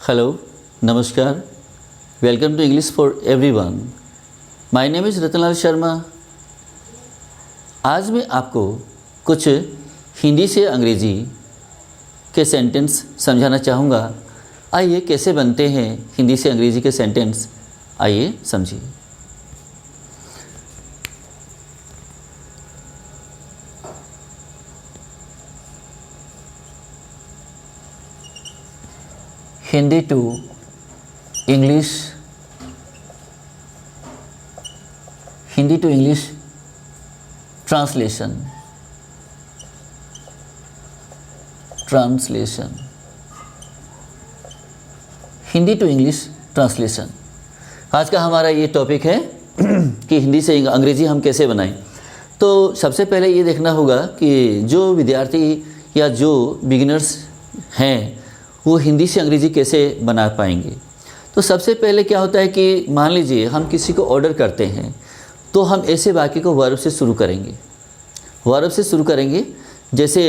Hello, Namaskar. Welcome to English for everyone. My name is Ratanlal Sharma. आज मैं आपको कुछ हिंदी से अंग्रेज़ी के सेंटेंस समझाना चाहूँगा. आइए कैसे बनते हैं हिंदी से अंग्रेज़ी के सेंटेंस, आइए समझिए. Hindi to English, Hindi to English translation. Hindi to English translation आज का हमारा ये टॉपिक है कि हिंदी से अंग्रेज़ी हम कैसे बनाएं. तो सबसे पहले ये देखना होगा कि जो विद्यार्थी या जो बिगिनर्स हैं वो हिंदी से अंग्रेज़ी कैसे बना पाएंगे. तो सबसे पहले क्या होता है कि मान लीजिए हम किसी को ऑर्डर करते हैं तो हम ऐसे वाक्य को वर्ब से शुरू करेंगे. जैसे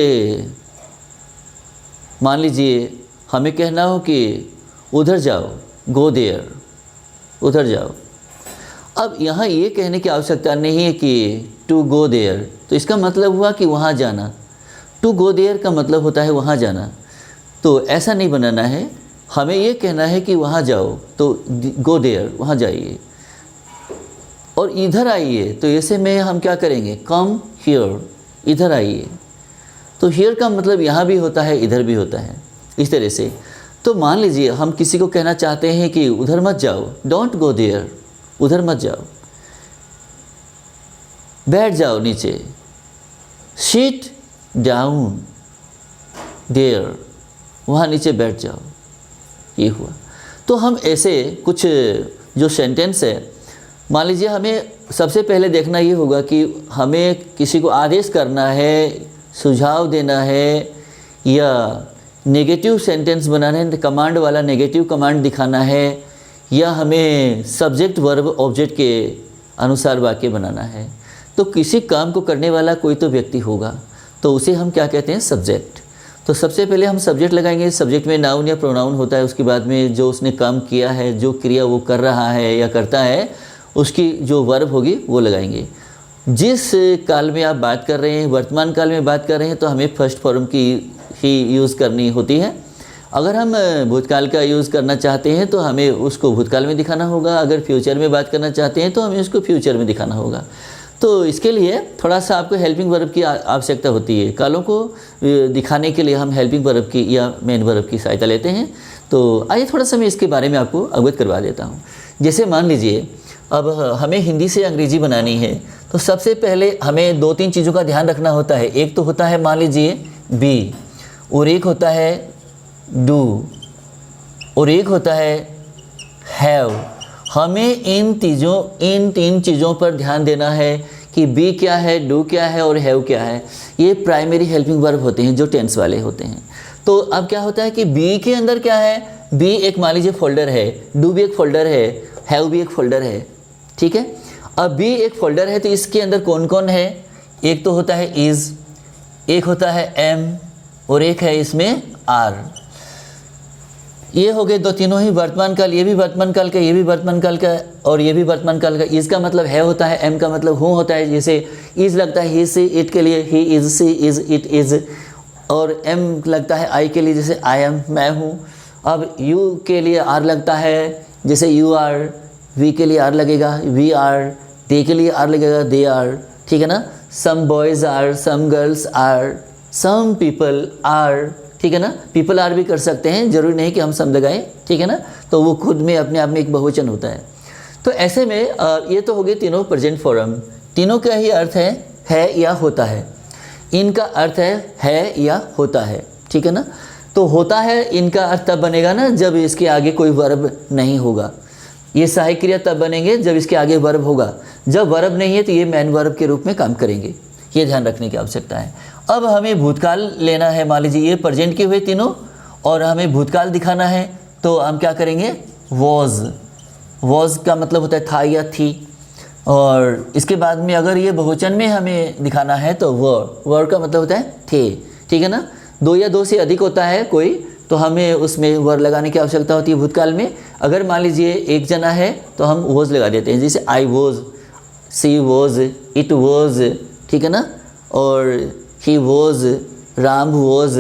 मान लीजिए हमें कहना हो कि उधर जाओ, गो देयर, उधर जाओ. अब यहाँ ये कहने की आवश्यकता नहीं है कि टू गो देयर, तो इसका मतलब हुआ कि वहाँ जाना. टू गो देयर का मतलब होता है वहाँ जाना. तो ऐसा नहीं बनाना है, हमें ये कहना है कि वहाँ जाओ, तो गो देयर, वहाँ जाइए. और इधर आइए, तो ऐसे में हम क्या करेंगे, कम हियर, इधर आइए. तो हियर का मतलब यहाँ भी होता है, इधर भी होता है, इस तरह से. तो मान लीजिए हम किसी को कहना चाहते हैं कि उधर मत जाओ, डोंट गो देयर, उधर मत जाओ. बैठ जाओ नीचे, सिट डाउन देयर, वहाँ नीचे बैठ जाओ. ये हुआ. तो हम ऐसे कुछ जो सेंटेंस है, मान लीजिए हमें सबसे पहले देखना ये होगा कि हमें किसी को आदेश करना है, सुझाव देना है, या नेगेटिव सेंटेंस बनाना है, कमांड वाला नेगेटिव कमांड दिखाना है, या हमें सब्जेक्ट वर्ब ऑब्जेक्ट के अनुसार वाक्य बनाना है. तो किसी काम को करने वाला कोई तो व्यक्ति होगा, तो उसे हम क्या कहते हैं, सब्जेक्ट. तो सबसे पहले हम सब्जेक्ट लगाएंगे. सब्जेक्ट में नाउन या प्रोनाउन होता है. उसके बाद में जो उसने काम किया है, जो क्रिया वो कर रहा है या करता है, उसकी जो वर्ब होगी वो लगाएंगे. जिस काल में आप बात कर रहे हैं, वर्तमान काल में बात कर रहे हैं, तो हमें फर्स्ट फॉर्म की ही यूज़ करनी होती है. अगर हम भूतकाल का यूज़ करना चाहते हैं तो हमें उसको भूतकाल में दिखाना होगा. अगर फ्यूचर में बात करना चाहते हैं तो हमें उसको फ्यूचर में दिखाना होगा. तो इसके लिए थोड़ा सा आपको हेल्पिंग वर्ब की आवश्यकता होती है. कालों को दिखाने के लिए हम हेल्पिंग वर्ब की या मेन वर्ब की सहायता लेते हैं. तो आइए थोड़ा सा मैं इसके बारे में आपको अवगत करवा देता हूँ. जैसे मान लीजिए अब हमें हिंदी से अंग्रेज़ी बनानी है, तो सबसे पहले हमें 2-3 चीज़ों का ध्यान रखना होता है. एक तो होता है मान लीजिए बी, और एक होता है डू, और एक होता है हैव. हमें इन 3 चीज़ों पर ध्यान देना है कि बी क्या है, डू क्या है और हैव क्या है. ये प्राइमरी हेल्पिंग वर्ब होते हैं जो टेंस वाले होते हैं. तो अब क्या होता है कि बी के अंदर क्या है, बी एक मान लीजिए फोल्डर है, डू भी एक फोल्डर है, हैव भी एक फोल्डर है. ठीक है. अब बी एक फोल्डर है तो इसके अंदर कौन कौन है, एक तो होता है इज़, एक होता है एम, और एक है इसमें आर. ये हो गए 2 ही वर्तमान काल. ये भी वर्तमान काल का, ये भी वर्तमान काल का, और ये भी वर्तमान काल का. इसका मतलब है होता है, एम का मतलब हूँ होता है. जैसे इज़ लगता है ही सी इट के लिए, he is she is it is, और एम लगता है आई के लिए, जैसे आई एम मैं हूँ. अब यू के लिए आर लगता है, जैसे यू आर. वी के लिए आर लगेगा, वी आर. दे के लिए आर लगेगा, दे आर. ठीक है ना. Some boys are, some girls are, some people are. ठीक है ना. पीपल आर भी कर सकते हैं, जरूरी नहीं कि हम सम लगाएं. ठीक है ना. तो वो खुद में अपने आप में एक बहुवचन होता है. तो ऐसे में ये तो हो गए तीनों प्रेजेंट फॉर्म. तीनों का ही अर्थ है या होता है. इनका अर्थ है या होता है. ठीक है ना. तो होता है इनका अर्थ तब बनेगा ना जब इसके आगे कोई वर्ब नहीं होगा. ये सहायक क्रिया तब बनेंगे जब इसके आगे वर्ब होगा. जब वर्ब नहीं है तो ये मेन वर्ब के रूप में काम करेंगे. ये ध्यान रखने की आवश्यकता है. अब हमें भूतकाल लेना है. मान लीजिए ये प्रेजेंट के हुए तीनों, और हमें भूतकाल दिखाना है, तो हम क्या करेंगे, वॉज का मतलब होता है था या थी. और इसके बाद में अगर ये बहुवचन में हमें दिखाना है तो वर का मतलब होता है थे. ठीक है ना. 2 या 2 से अधिक होता है कोई तो हमें उसमें वर लगाने की आवश्यकता होती है भूतकाल में। अगर मान लीजिए एक जना है तो हम वॉज लगा देते हैं, जैसे I was, she was, it was, ठीक है ना, और he was, Ram was,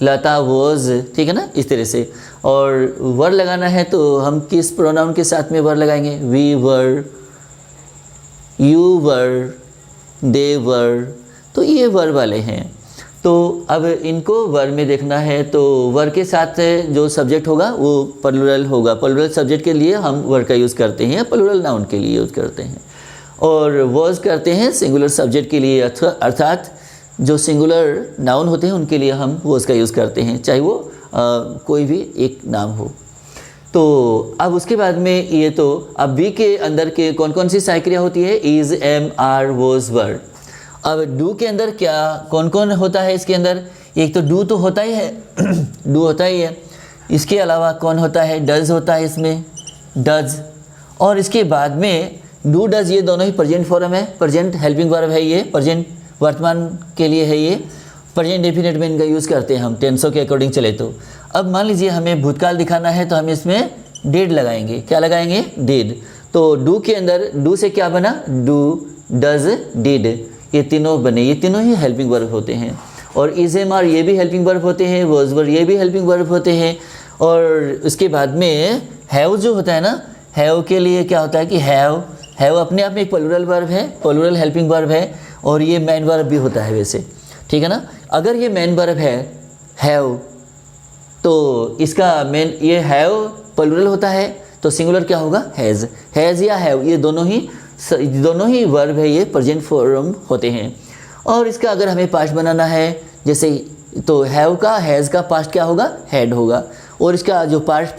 Lata was, ठीक है ना, इस तरह से। और वर लगाना है तो हम किस प्रोनाउन के साथ में वर लगाएंगे? वी वर, यू वर, दे वर, तो ये वर वाले हैं। तो अब इनको वर में देखना है तो वर के साथ जो सब्जेक्ट होगा वो प्लूरल होगा। प्लूरल सब्जेक्ट के लिए हम वर का यूज़ करते हैं, प्लूरल नाउन के लिए यूज़ करते हैं। और वॉज करते हैं सिंगुलर सब्जेक्ट के लिए, अर्थात जो सिंगुलर नाउन होते हैं उनके लिए हम वॉज का यूज़ करते हैं, चाहे वो कोई भी एक नाम हो। तो अब उसके बाद में ये तो अब बी के अंदर के कौन कौन सी साइक्रिया होती है? इज़, एम, आर, वॉज, वर। अब डू के अंदर क्या कौन कौन होता है? इसके अंदर एक तो डू तो होता ही है डू होता ही है। इसके अलावा कौन होता है? डज होता है इसमें, डज। और इसके बाद में डू, डज, ये दोनों ही प्रेजेंट फॉर्म है, प्रेजेंट हेल्पिंग वर्ब है, ये प्रेजेंट वर्तमान के लिए है, ये प्रेजेंट डेफिनेट में इनका यूज़ करते हैं हम टेंसों के अकॉर्डिंग चले तो। अब मान लीजिए हमें भूतकाल दिखाना है तो हम इसमें डिड लगाएंगे। क्या लगाएंगे? डिड। तो डू के अंदर डू से क्या बना? डू, डज, डिड, ये तीनों बने, ये तीनों ही हेल्पिंग वर्ब होते हैं। और इज, एम, आर ये भी हेल्पिंग वर्ब होते हैं, वॉज, वर ये भी हेल्पिंग वर्ब होते हैं। और उसके बाद में हैव जो होता है ना, हैव के लिए क्या होता है कि हैव अपने आप में एक प्लूरल वर्ब है, प्लूरल हेल्पिंग वर्ब है, और ये मेन वर्ब भी होता है वैसे, ठीक है ना। अगर ये मेन वर्ब है हैव तो इसका मेन ये हैव प्लूरल होता है तो सिंगुलर क्या होगा? हैज़। हैज़ या हैव ये दोनों ही वर्ब है, ये प्रेजेंट फॉर्म होते हैं। और इसका अगर हमें पास्ट बनाना है जैसे तो हैव का, हैज़ का पास्ट क्या होगा? हैड होगा। और इसका जो पास्ट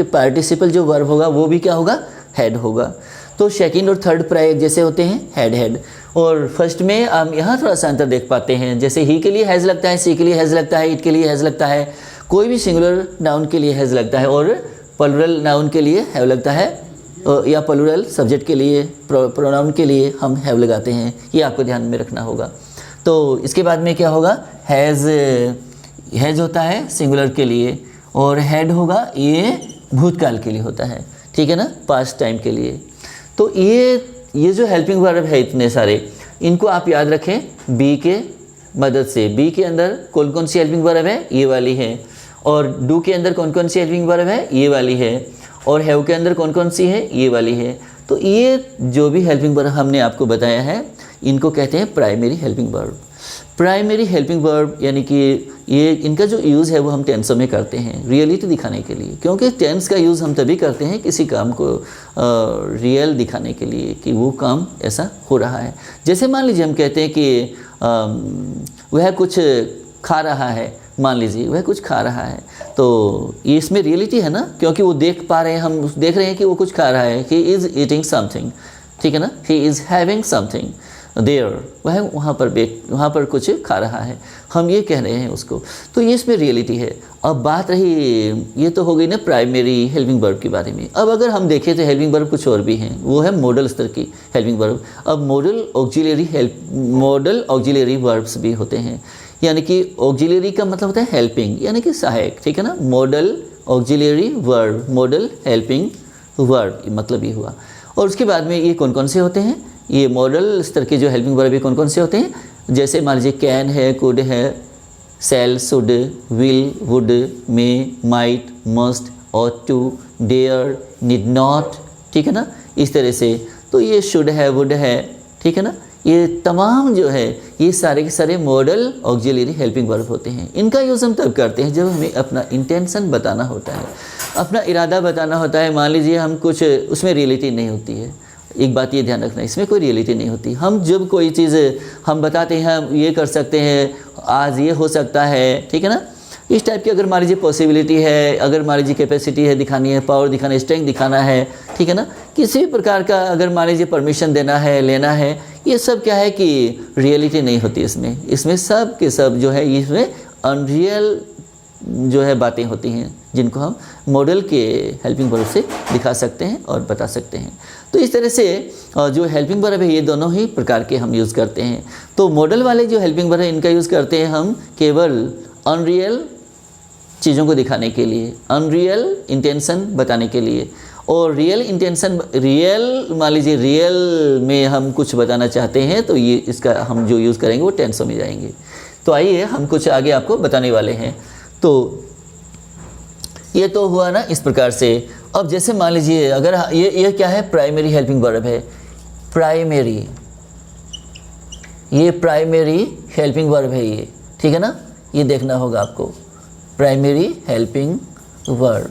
पार्टिसिपल जो वर्ब होगा वो भी क्या होगा? हैड होगा। तो सेकंड और थर्ड प्राय जैसे होते हैं हैड। और फर्स्ट में हम यहाँ थोड़ा सा अंतर देख पाते हैं, जैसे ही के लिए हैज़ लगता है, सी के लिए हैज़ लगता है, इट के लिए हैज़ लगता है, कोई भी सिंगुलर नाउन के लिए हैज़ लगता है, और प्लूरल नाउन के लिए हैव लगता है, या प्लूरल सब्जेक्ट के लिए प्रोनाउन के लिए हम हैव लगाते हैं। ये आपको ध्यान में रखना होगा। तो इसके बाद में क्या होगा? हैज़ होता है सिंगुलर के लिए, और हैड होगा ये भूतकाल के लिए होता है, ठीक है ना, पास्ट टाइम के लिए। तो ये जो हेल्पिंग वर्ब है इतने सारे, इनको आप याद रखें बी के मदद से। बी के अंदर कौन कौन सी हेल्पिंग वर्ब है? ये वाली है। और डू के अंदर कौन कौन सी हेल्पिंग वर्ब है? ये वाली है। और हैव के अंदर कौन कौन सी है? ये वाली है। तो ये जो भी हेल्पिंग वर्ब हमने आपको बताया है इनको कहते हैं primary helping verb. Primary helping verb यानी कि ये इनका जो यूज़ है वो हम टेंसों में करते हैं रियलिटी दिखाने के लिए, क्योंकि टेंस का यूज़ हम तभी करते हैं किसी काम को रियल दिखाने के लिए कि वो काम ऐसा हो रहा है। जैसे मान लीजिए हम कहते हैं कि वह कुछ खा रहा है, मान लीजिए वह कुछ खा रहा है, तो ये इसमें रियलिटी है ना, क्योंकि वो देख पा रहे हैं, हम देख रहे हैं कि वो कुछ खा रहा है। ही इज़ ईटिंग समथिंग, ठीक है ना, he is having something there, वह वहाँ पर कुछ खा रहा है, हम ये कह रहे हैं उसको, तो ये इसमें रियलिटी है। अब बात रही, ये तो हो गई ना प्राइमरी हेल्पिंग वर्ब के बारे में। अब अगर हम देखें तो हेल्पिंग वर्ब कुछ और भी हैं, वो है मॉडल स्तर की हेल्पिंग वर्ब। अब मॉडल ऑक्सिलरी वर्ब्स भी होते हैं, यानी कि ऑक्सिलरी का मतलब होता है हेल्पिंग, यानी कि सहायक, ठीक है ना। Model auxiliary verb, model helping verb, मतलब ये हुआ। और उसके बाद में ये कौन कौन से होते हैं? ये मॉडल स्तर के जो हेल्पिंग वर्ब कौन कौन से होते हैं? जैसे मान लीजिए कैन है, कुड है, shall, should, will, would, may, might, must, ought to, dare, need not, ठीक है ना, इस तरह से। तो ये शुड है, वुड है, ठीक है ना, ये तमाम जो है ये सारे के सारे मॉडल ऑक्सिलरी हेल्पिंग वर्ब होते हैं। इनका यूज़ हम तब करते हैं जब हमें अपना इंटेंशन बताना होता है, अपना इरादा बताना होता है। मान लीजिए हम कुछ, उसमें रियलिटी नहीं होती है, एक बात ये ध्यान रखना, इसमें कोई रियलिटी नहीं होती। हम जब कोई चीज़ हम बताते हैं, हम ये कर सकते हैं, आज ये हो सकता है, ठीक है ना, इस टाइप की अगर मान लीजिए पॉसिबिलिटी है, अगर मान लीजिए कैपेसिटी है दिखानी है, पावर दिखाना है, स्ट्रेंथ दिखाना है, ठीक है ना, किसी भी प्रकार का अगर मान लीजिए परमिशन देना है, लेना है, ये सब क्या है कि रियलिटी नहीं होती इसमें सब के सब जो है इसमें अनरियल जो है बातें होती हैं, जिनको हम मॉडल के हेल्पिंग वर्ब से दिखा सकते हैं और बता सकते हैं। तो इस तरह से जो हेल्पिंग वर्ब है ये दोनों ही प्रकार के हम यूज़ करते हैं। तो मॉडल वाले जो हेल्पिंग वर्ब है इनका यूज़ करते हैं हम केवल अनरियल चीज़ों को दिखाने के लिए, अनरियल इंटेंशन बताने के लिए। और रियल इंटेंशन, रियल मान लीजिए रियल में हम कुछ बताना चाहते हैं तो ये इसका हम जो यूज़ करेंगे वो टेंसों में जाएंगे। तो आइए हम कुछ आगे आपको बताने वाले हैं। तो ये तो हुआ ना इस प्रकार से। अब जैसे मान लीजिए अगर ये क्या है, प्राइमरी हेल्पिंग वर्ब है, प्राइमरी, ये प्राइमरी हेल्पिंग वर्ब है ये, ठीक है ना, ये देखना होगा आपको, प्राइमरी हेल्पिंग वर्ब,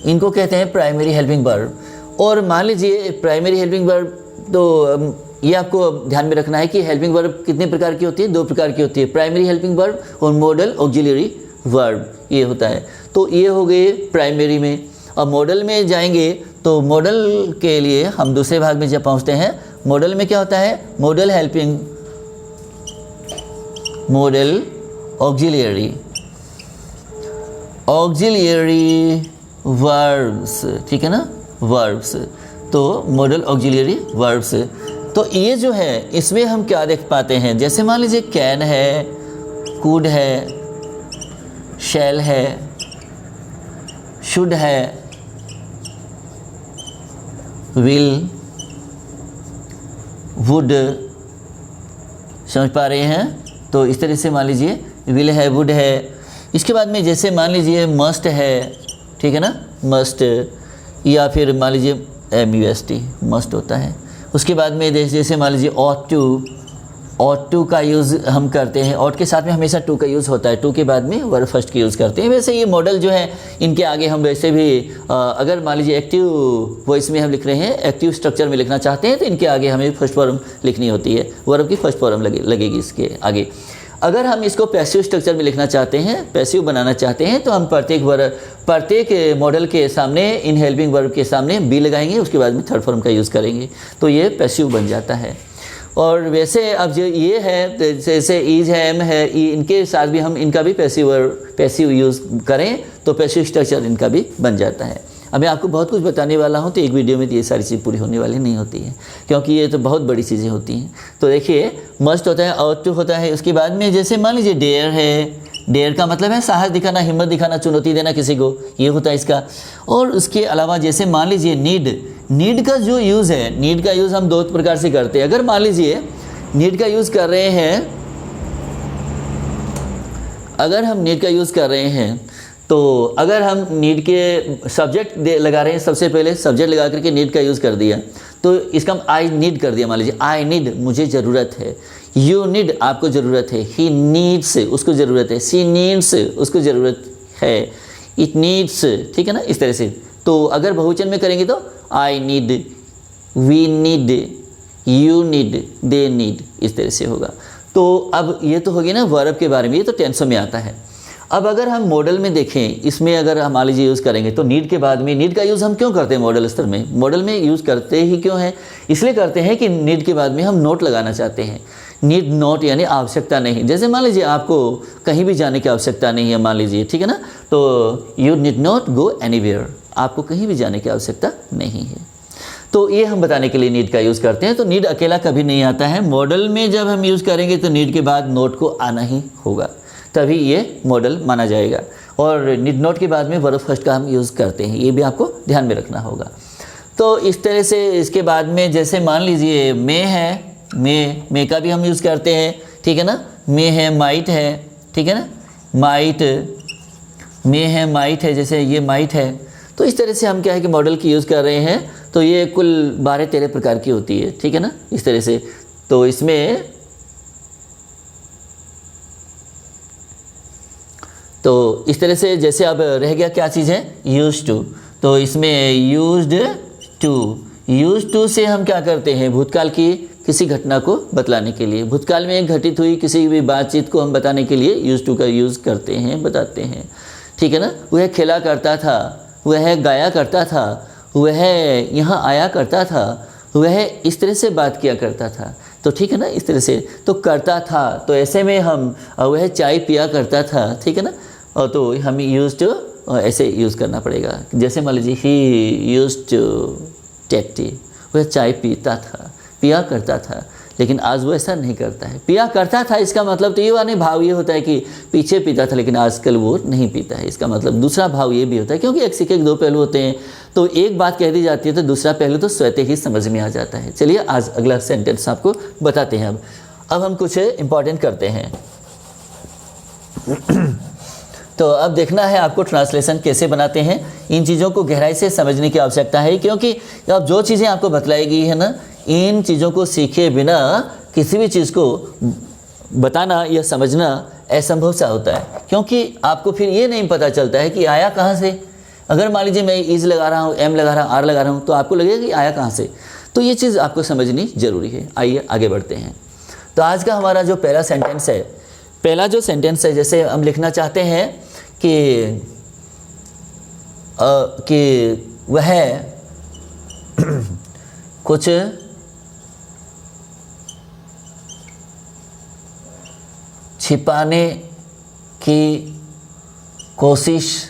इनको कहते हैं प्राइमरी हेल्पिंग वर्ब। और मान लीजिए प्राइमरी हेल्पिंग वर्ब, तो ये आपको ध्यान में रखना है कि हेल्पिंग वर्ब कितने प्रकार की होती है, 2 प्रकार की होती है, प्राइमरी हेल्पिंग वर्ब और मॉडल ऑक्सिलरी वर्ब, ये होता है। तो ये हो गए प्राइमरी में। अब मॉडल में जाएंगे तो मॉडल के लिए हम दूसरे भाग में जब पहुंचते हैं, मॉडल में क्या होता है, model helping, model auxiliary, auxiliary verbs, ठीक है ना, वर्ब्स, तो मॉडल ऑक्सिलरी वर्ब्स। तो ये जो है इसमें हम क्या देख पाते हैं, जैसे मान लीजिए कैन है, कुड है, शैल है, शुड है, विल, वुड, समझ पा रहे हैं। तो इस तरह से मान लीजिए विल है, वुड है। इसके बाद में जैसे मान लीजिए मस्ट है, ठीक है ना, मस्ट, या फिर मान लीजिए MUST मस्ट होता है। उसके बाद में जैसे मान लीजिए ought to का यूज़ हम करते हैं, ought के साथ में हमेशा to का यूज़ होता है, to के बाद में वर्ब फर्स्ट की यूज़ करते हैं। वैसे ये मॉडल जो है इनके आगे हम वैसे भी अगर मान लीजिए एक्टिव वॉइस में हम लिख रहे हैं, एक्टिव स्ट्रक्चर में लिखना चाहते हैं तो इनके आगे हमें फर्स्ट फॉर्म लिखनी होती है, वर्ब की फर्स्ट फॉर्म लगेगी इसके आगे। अगर हम इसको पैसिव स्ट्रक्चर में लिखना चाहते हैं, पैसिव बनाना चाहते हैं, तो हम प्रत्येक मॉडल के सामने, इन हेल्पिंग वर्ब के सामने बी लगाएंगे, उसके बाद में थर्ड फॉर्म का यूज़ करेंगे, तो ये पैसिव बन जाता है। और वैसे अब जो ये है, जैसे इज है, एम है, इनके साथ भी हम इनका भी पैसिव यूज़ करें तो पैसिव स्ट्रक्चर इनका भी बन जाता है। अब मैं आपको बहुत कुछ बताने वाला हूँ, तो एक वीडियो में तो ये सारी चीज़ पूरी होने वाली नहीं होती है, क्योंकि ये तो बहुत बड़ी चीज़ें होती हैं। तो देखिए मस्ट होता है, ought to होता है, उसके बाद में जैसे मान लीजिए डेयर है, डेयर का मतलब है साहस दिखाना, हिम्मत दिखाना, चुनौती देना किसी को, ये होता है इसका। और उसके अलावा जैसे मान लीजिए नीड का जो यूज़ है, नीड का यूज़ हम 2 प्रकार से करते हैं। अगर मान लीजिए नीड का यूज़ कर रहे हैं, अगर हम नीड का यूज़ कर रहे हैं, तो अगर हम नीड के सब्जेक्ट लगा रहे हैं, सबसे पहले सब्जेक्ट लगा करके नीड का यूज़ कर दिया, तो इसका हम आई नीड कर दिया। मान लीजिए आई नीड, मुझे ज़रूरत है, यू नीड, आपको ज़रूरत है, ही नीड्स, उसको ज़रूरत है, सी नीड्स, उसको ज़रूरत है, इट नीड्स, ठीक है ना, इस तरह से। तो अगर बहुवचन में करेंगे तो I need, we need, you need, they need, इस तरह से होगा। तो अब ये तो हो गया ना वर्ब के बारे में, ये तो टेंसों में आता है। अब अगर हम मॉडल में देखें, इसमें अगर हम मान लीजिए यूज़ करेंगे तो नीड के बाद में, नीड का यूज़ हम क्यों करते हैं मॉडल स्तर में, मॉडल में यूज़ करते ही क्यों है, इसलिए करते हैं कि नीड के बाद में हम नोट लगाना चाहते हैं। नीड नोट यानी आवश्यकता नहीं, जैसे मान लीजिए आपको कहीं भी जाने की आवश्यकता नहीं है, मान लीजिए, ठीक है ना, तो you need not go anywhere, आपको कहीं भी जाने की आवश्यकता नहीं है। तो ये हम बताने के लिए नीड का यूज़ करते हैं। तो नीड अकेला कभी नहीं आता है, मॉडल में जब हम यूज़ करेंगे तो नीड के बाद नोट को आना ही होगा, तभी ये मॉडल माना जाएगा। और नीड नोट के बाद में वर्ब फर्स्ट का हम यूज़ करते हैं, ये भी आपको ध्यान में रखना होगा। तो इस तरह से इसके बाद में जैसे मान लीजिए मे है, मे का भी हम यूज़ करते हैं, ठीक है ना, मे है, माइट है, ठीक है ना, माइट, मे है, माइट है, जैसे ये माइट है। तो इस तरह से हम क्या है कि मॉडल की यूज़ कर रहे हैं, तो ये कुल 12-13 प्रकार की होती है, ठीक है ना, इस तरह से। तो इसमें तो इस तरह से जैसे अब रह गया क्या चीज़ है, यूज्ड टू। तो इसमें यूज्ड टू से हम क्या करते हैं, भूतकाल की किसी घटना को बतलाने के लिए, भूतकाल में घटित हुई किसी भी बातचीत को हम बताने के लिए यूज्ड टू का यूज़ करते हैं, बताते हैं, ठीक है ना। वह खेला करता था, वह गाया करता था, वह यहाँ आया करता था, वह इस तरह से बात किया करता था, तो ठीक है ना, इस तरह से। तो करता था, तो ऐसे में हम वह चाय पिया करता था, ठीक है ना, और तो हमें यूज्ड टू ऐसे यूज़ करना पड़ेगा। जैसे मान लीजिए he used to take tea, वह चाय पीता था, पिया करता था, लेकिन आज वो ऐसा नहीं करता है। पिया करता था, इसका मतलब तो ये वाला भाव ये होता है कि पीछे पीता था लेकिन आजकल वो नहीं पीता है। इसका मतलब दूसरा भाव ये भी होता है, क्योंकि एक सिक्के के दो पहलू होते हैं। तो एक बात कह दी जाती है तो दूसरा पहलू तो स्वतः ही समझ में आ जाता है। चलिए आज अगला सेंटेंस आपको बताते हैं। अब हम कुछ इंपॉर्टेंट करते हैं। तो अब देखना है आपको ट्रांसलेशन कैसे बनाते हैं। इन चीज़ों को गहराई से समझने की आवश्यकता है, क्योंकि अब जो चीज़ें आपको बतलाई गई है ना, इन चीज़ों को सीखे बिना किसी भी चीज़ को बताना या समझना असंभव सा होता है, क्योंकि आपको फिर ये नहीं पता चलता है कि आया कहाँ से। अगर मान लीजिए मैं इज लगा रहा हूँ, एम लगा रहा हूँ, आर लगा रहा हूँ, तो आपको लगेगा कि आया कहाँ से। तो ये चीज़ आपको समझनी जरूरी है। आइए आगे बढ़ते हैं। तो आज का हमारा जो पहला सेंटेंस है, पहला जो सेंटेंस है, जैसे हम लिखना चाहते हैं कि वह कुछ छिपाने की कोशिश,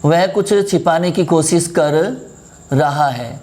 वह कुछ छिपाने की कोशिश कर रहा है।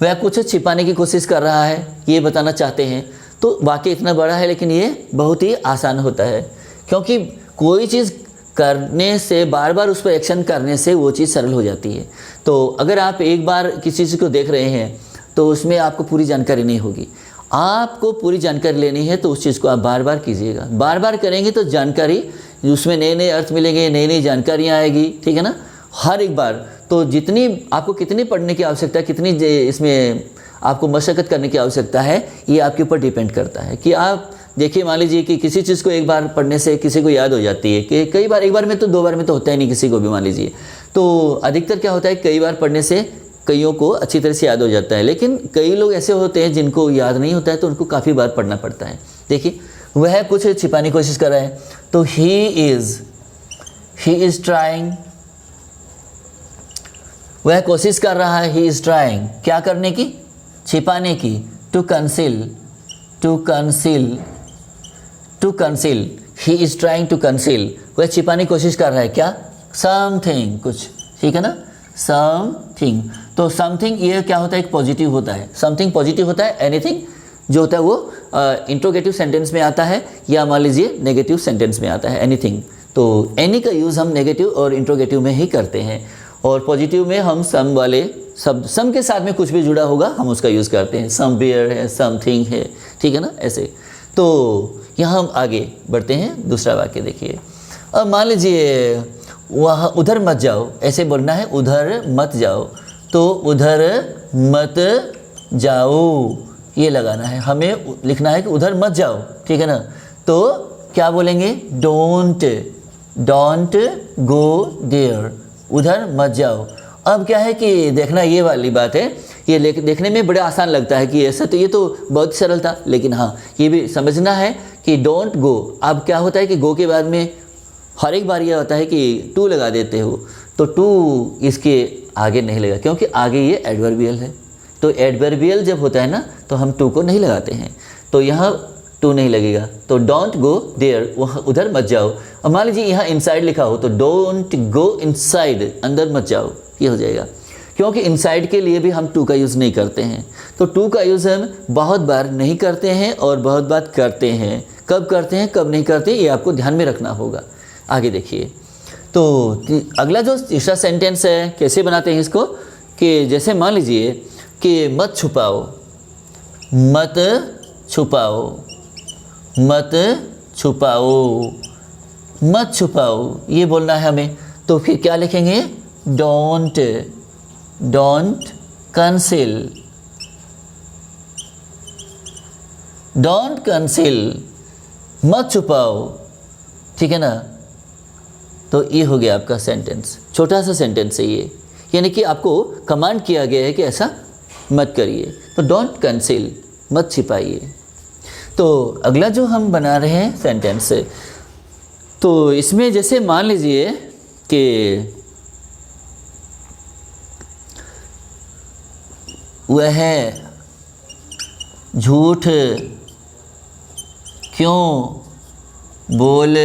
वह कुछ छिपाने की कोशिश कर रहा है, ये बताना चाहते हैं। तो वाक्य इतना बड़ा है लेकिन ये बहुत ही आसान होता है, क्योंकि कोई चीज़ करने से, बार बार उस पर एक्शन करने से वो चीज़ सरल हो जाती है। तो अगर आप एक बार किसी चीज़ को देख रहे हैं तो उसमें आपको पूरी जानकारी नहीं होगी। आपको पूरी जानकारी लेनी है तो उस चीज़ को आप बार बार कीजिएगा। बार बार करेंगे तो जानकारी, उसमें नए नए अर्थ मिलेंगे, नई नई जानकारियाँ आएगी, ठीक है ना, हर एक बार। तो जितनी आपको कितनी पढ़ने की आवश्यकता है, कितनी इसमें आपको मशक्क़त करने की आवश्यकता है, ये आपके ऊपर डिपेंड करता है। कि आप देखिए, मान लीजिए कि किसी चीज़ को एक बार पढ़ने से किसी को याद हो जाती है, कि कई बार, एक बार में तो, दो बार में तो होता ही नहीं किसी को भी, मान लीजिए। तो अधिकतर क्या होता है, कई बार पढ़ने से कईयों को अच्छी तरह से याद हो जाता है, लेकिन कई लोग ऐसे होते हैं जिनको याद नहीं होता है, तो उनको काफ़ी बार पढ़ना पड़ता है। देखिए, वह कुछ छिपाने की कोशिश कर रहा है, तो ही इज़ ट्राइंग, वह कोशिश कर रहा है, ही इज़ ट्राइंग, क्या करने की, छिपाने की, to conceal, he is trying to conceal, वह छिपाने की कोशिश कर रहा है क्या, समथिंग, कुछ, ठीक है ना, समथिंग। तो समथिंग ये क्या होता है, एक पॉजिटिव होता है। समथिंग पॉजिटिव होता है, एनीथिंग जो होता है वो इंट्रोगेटिव सेंटेंस में आता है, या मान लीजिए नेगेटिव सेंटेंस में आता है, एनीथिंग। तो एनी का यूज़ हम नेगेटिव और इंट्रोगेटिव में ही करते हैं, और पॉजिटिव में हम सम वाले शब्द, सम के साथ में कुछ भी जुड़ा होगा हम उसका यूज़ करते हैं। सम बियर है, समथिंग है, ठीक है ना, ऐसे। तो यहाँ हम आगे बढ़ते हैं। दूसरा वाक्य देखिए। अब मान लीजिए वहाँ, उधर मत जाओ, ऐसे बोलना है, उधर मत जाओ। तो उधर मत जाओ ये लगाना है, हमें लिखना है कि उधर मत जाओ, ठीक है ना। तो क्या बोलेंगे, डोंट गो देयर, उधर मत जाओ। अब क्या है कि देखना, ये वाली बात है, ये देखने में बड़ा आसान लगता है कि ऐसा, तो ये तो बहुत सरल था, लेकिन हाँ ये भी समझना है कि डोंट गो। अब क्या होता है कि गो के बाद में हर एक बार ये होता है कि टू लगा देते हो, तो टू इसके आगे नहीं लगा, क्योंकि आगे ये एडवर्बियल है। तो एडवर्बियल जब होता है ना, तो हम टू को नहीं लगाते हैं, तो यहाँ टू नहीं लगेगा। तो डोंट गो देयर, वहाँ उधर मत जाओ। और मान लीजिए यहाँ इनसाइड लिखा हो, तो डोंट गो इनसाइड, अंदर मत जाओ, ये हो जाएगा। क्योंकि इनसाइड के लिए भी हम टू का यूज़ नहीं करते हैं। तो टू का यूज़ हम बहुत बार नहीं करते हैं और बहुत बार करते हैं। कब करते हैं, कब नहीं करते, ये आपको ध्यान में रखना होगा। आगे देखिए। तो अगला जो तीसरा सेंटेंस है, कैसे बनाते हैं इसको, कि जैसे मान लीजिए कि मत छुपाओ, मत छुपाओ, मत छुपाओ, मत छुपाओ, ये बोलना है हमें। तो फिर क्या लिखेंगे, डोंट कंसील, डोंट कंसील, मत छुपाओ, ठीक है ना। तो ये हो गया आपका सेंटेंस, छोटा सा सेंटेंस है ये, यानी कि आपको कमांड किया गया है कि ऐसा मत करिए। तो डोंट कंसील, मत छिपाइए। तो अगला जो हम बना रहे हैं सेंटेंस, तो इसमें जैसे मान लीजिए कि वह झूठ क्यों बोल रहा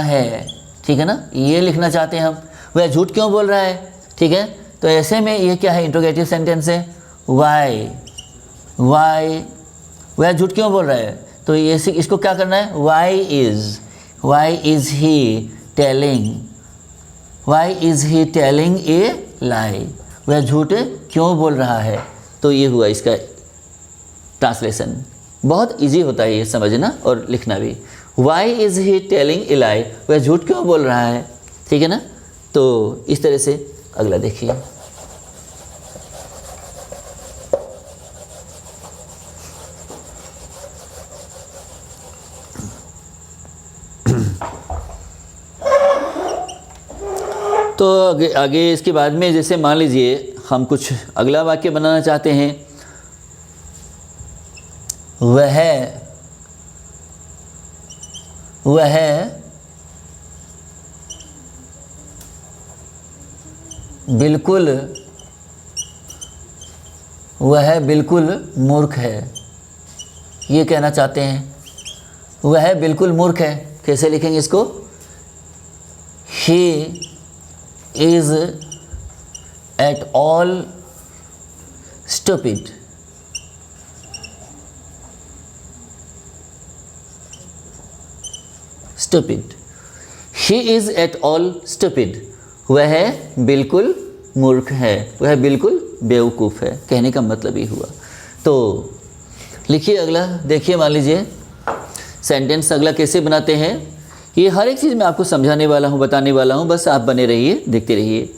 है, ठीक है ना, ये लिखना चाहते हैं हम। वह झूठ क्यों बोल रहा है, ठीक है। तो ऐसे में ये क्या है, इंट्रोगेटिव सेंटेंस है। वाई, वाई, वह झूठ क्यों बोल रहा है, तो ये इसको क्या करना है, why is he telling a lie, वह झूठ क्यों बोल रहा है। तो ये हुआ इसका ट्रांसलेशन। बहुत इजी होता है ये समझना और लिखना भी। Why is he telling a lie, वह झूठ क्यों बोल रहा है, ठीक है ना। तो इस तरह से अगला देखिए। तो आगे इसके बाद में जैसे मान लीजिए हम कुछ अगला वाक्य बनाना चाहते हैं, वह बिल्कुल मूर्ख है, ये कहना चाहते हैं। वह बिल्कुल मूर्ख है, कैसे लिखेंगे इसको, ही is at all stupid, he is at all stupid, वह बिल्कुल मूर्ख है, वह बिल्कुल बेवकूफ़ है, कहने का मतलब ये हुआ। तो लिखिए अगला, देखिए मान लीजिए सेंटेंस अगला कैसे बनाते हैं। ये हर एक चीज़ मैं आपको समझाने वाला हूँ, बताने वाला हूँ, बस आप बने रहिए, देखते रहिए।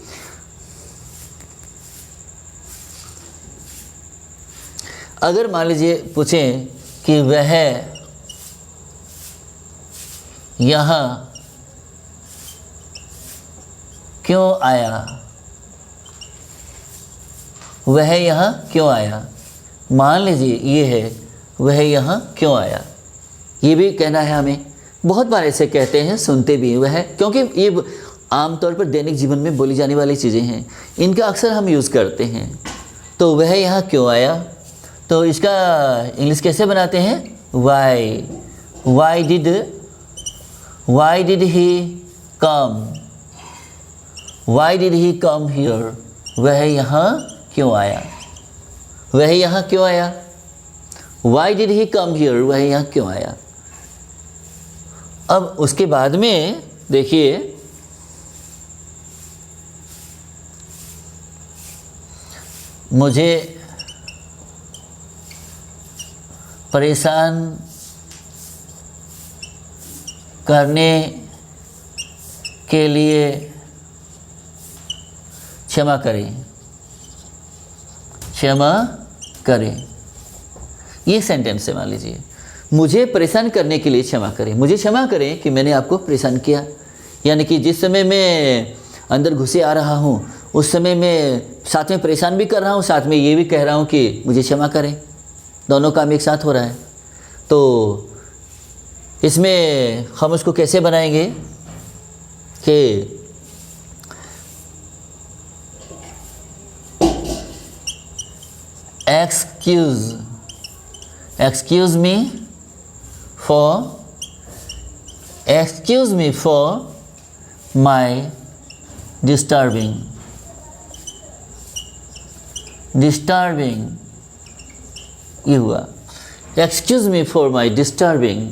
अगर मान लीजिए पूछें कि वह यहाँ क्यों आया, वह यहाँ क्यों आया, मान लीजिए ये है, वह यहाँ क्यों आया, ये भी कहना है हमें। बहुत बार ऐसे कहते हैं, सुनते भी हैं वह, क्योंकि ये आमतौर पर दैनिक जीवन में बोली जाने वाली चीज़ें हैं, इनका अक्सर हम यूज़ करते हैं। तो वह यहाँ क्यों आया, तो इसका इंग्लिश कैसे बनाते हैं, why did he come here, वह यहाँ क्यों आया, why did he come here, वह यहाँ क्यों आया। अब उसके बाद में देखिए, मुझे परेशान करने के लिए क्षमा करें, ये सेंटेंस है। मान लीजिए मुझे परेशान करने के लिए क्षमा करें, मुझे क्षमा करें कि मैंने आपको परेशान किया, यानी कि जिस समय मैं अंदर घुसे आ रहा हूँ उस समय मैं साथ में परेशान भी कर रहा हूँ, साथ में ये भी कह रहा हूँ कि मुझे क्षमा करें, दोनों काम एक साथ हो रहा है। तो इसमें हम उसको कैसे बनाएंगे कि excuse me for my disturbing, ये हुआ excuse me for my disturbing,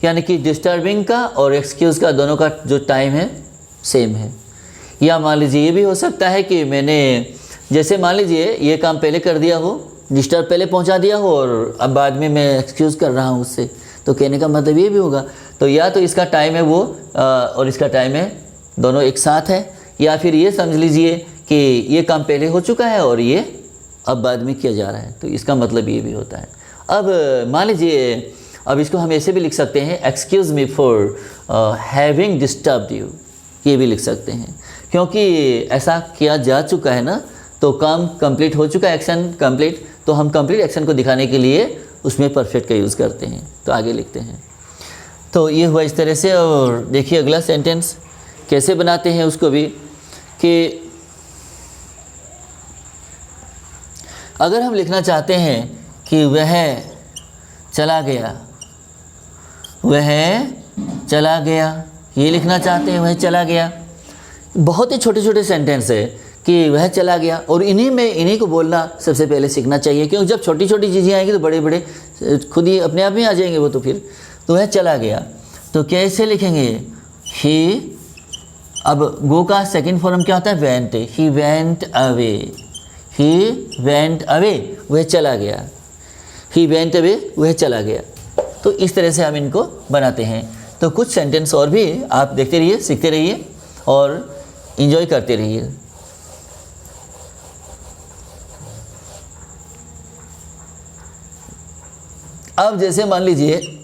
यानी कि डिस्टर्बिंग का और एक्सक्यूज़ का दोनों का जो टाइम है सेम है। या मान लीजिए ये भी हो सकता है कि मैंने जैसे मान लीजिए ये काम पहले कर दिया हो, डिस्टर्ब पहले पहुंचा दिया हो और अब बाद में मैं एक्सक्यूज़ कर रहा हूँ उससे, तो कहने का मतलब ये भी होगा। तो या तो इसका टाइम है वो और इसका टाइम है, दोनों एक साथ है, या फिर ये समझ लीजिए कि ये काम पहले हो चुका है और ये अब बाद में किया जा रहा है, तो इसका मतलब ये भी होता है। अब मान लीजिए अब इसको हम ऐसे भी लिख सकते हैं, excuse me for having disturbed you, ये भी लिख सकते हैं, क्योंकि ऐसा किया जा चुका है ना, तो काम कंप्लीट हो चुका है, एक्शन कंप्लीट, तो हम कंप्लीट एक्शन को दिखाने के लिए उसमें परफेक्ट का यूज़ करते हैं। तो आगे लिखते हैं, तो ये हुआ इस तरह से। और देखिए अगला सेंटेंस कैसे बनाते हैं उसको भी, कि अगर हम लिखना चाहते हैं कि वह चला गया, ये लिखना चाहते हैं वह चला गया। बहुत ही छोटे छोटे सेंटेंस है कि वह चला गया। और इन्हीं को बोलना सबसे पहले सीखना चाहिए, क्योंकि जब छोटी छोटी चीज़ें आएंगी तो बड़े बड़े खुद ही अपने आप में आ जाएंगे वो। तो फिर तो वह चला गया, तो कैसे लिखेंगे? ही, अब गो का सेकंड फॉर्म क्या होता है? Went. He went away, he went away, वह चला गया। ही वेंट अवे, वह चला गया। तो इस तरह से हम इनको बनाते हैं। तो कुछ सेंटेंस और भी आप देखते रहिए, सीखते रहिए और एंजॉय करते रहिए। अब जैसे मान लीजिए